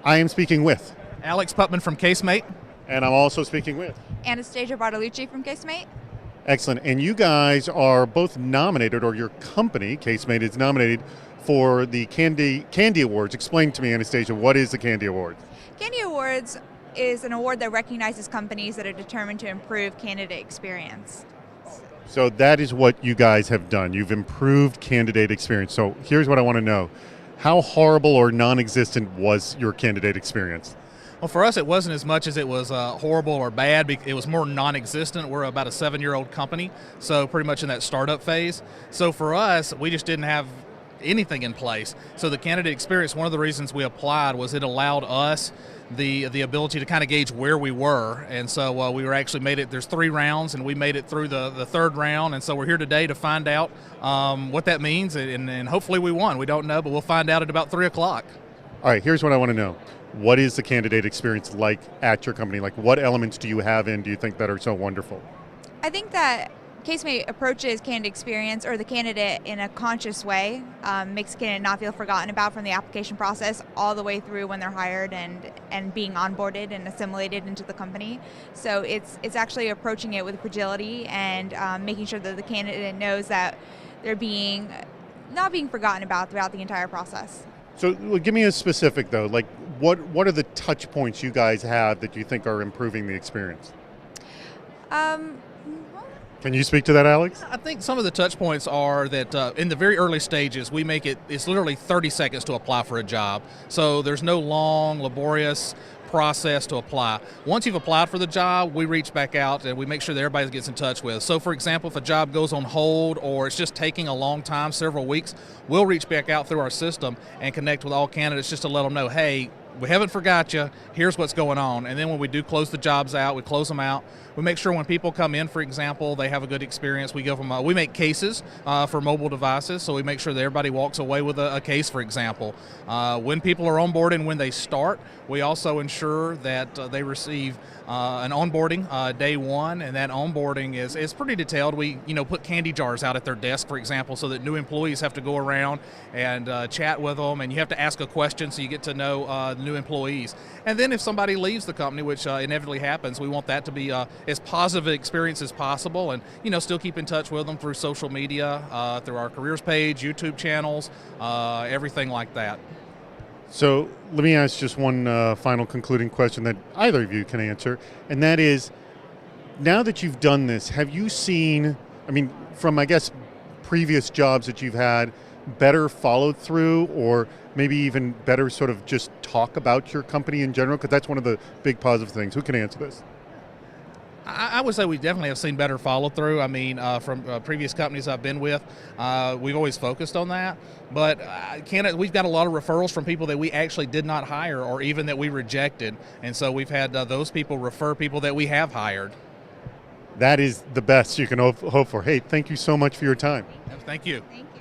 I am speaking with. Alex Putman from CaseMate. And I'm also speaking with. Anastasia Bartolucci from CaseMate. Excellent. And you guys are both nominated, or your company, CaseMate, is nominated for the CandE Awards. Explain to me, Anastasia, what is the CandE Awards? CandE Awards is an award that recognizes companies that are determined to improve candidate experience. So that is what you guys have done. You've improved candidate experience. So here's what I want to know. How horrible or non-existent was your candidate experience? Well, for us, it wasn't as much as it was horrible or bad. It was more non-existent. We're about a 7-year-old company, so pretty much in that startup phase. So for us, we just didn't have anything in place. So the candidate experience, one of the reasons we applied was it allowed us the ability to kind of gauge where we were. And so we were actually made it, there's 3 rounds, and we made it through the third round. And so we're here today to find out what that means, and hopefully we won. We don't know, but we'll find out at about 3 o'clock. All right, here's what I want to know. What is the candidate experience like at your company? Like, what elements do you have in, do you think, that are so wonderful? I think that CaseMate approaches candidate experience or the candidate in a conscious way, makes the candidate not feel forgotten about from the application process all the way through when they're hired and being onboarded and assimilated into the company. So it's actually approaching it with fragility and making sure that the candidate knows that they're not being forgotten about throughout the entire process. So give me a specific, though. Like, what are the touch points you guys have that you think are improving the experience? Can you speak to that, Alex? I think some of the touch points are that in the very early stages, we make it's literally 30 seconds to apply for a job. So there's no long, laborious process to apply. Once you've applied for the job, we reach back out and we make sure that everybody gets in touch with. So for example, if a job goes on hold or it's just taking a long time, several weeks, we'll reach back out through our system and connect with all candidates just to let them know, hey, we haven't forgot you, here's what's going on. And then when we do close the jobs out, we close them out. We make sure when people come in, for example, they have a good experience. We we make cases for mobile devices, so we make sure that everybody walks away with a case, for example. When people are on board and when they start, we also ensure that they receive an onboarding day one, and that onboarding is pretty detailed. We put candy jars out at their desk, for example, so that new employees have to go around and chat with them, and you have to ask a question so you get to know the new employees. And then if somebody leaves the company, which inevitably happens, we want that to be as positive an experience as possible, and still keep in touch with them through social media, through our careers page, YouTube channels, everything like that. So let me ask just one final concluding question that either of you can answer, and that is, now that you've done this, have you seen, from, I guess, previous jobs that you've had, better followed through, or maybe even better sort of just talk about your company in general? Because that's one of the big positive things. Who can answer this? I would say we definitely have seen better follow through. From previous companies I've been with, we've always focused on that. But we've got a lot of referrals from people that we actually did not hire, or even that we rejected. And so we've had those people refer people that we have hired. That is the best you can hope for. Hey, thank you so much for your time. Thank you. Thank you.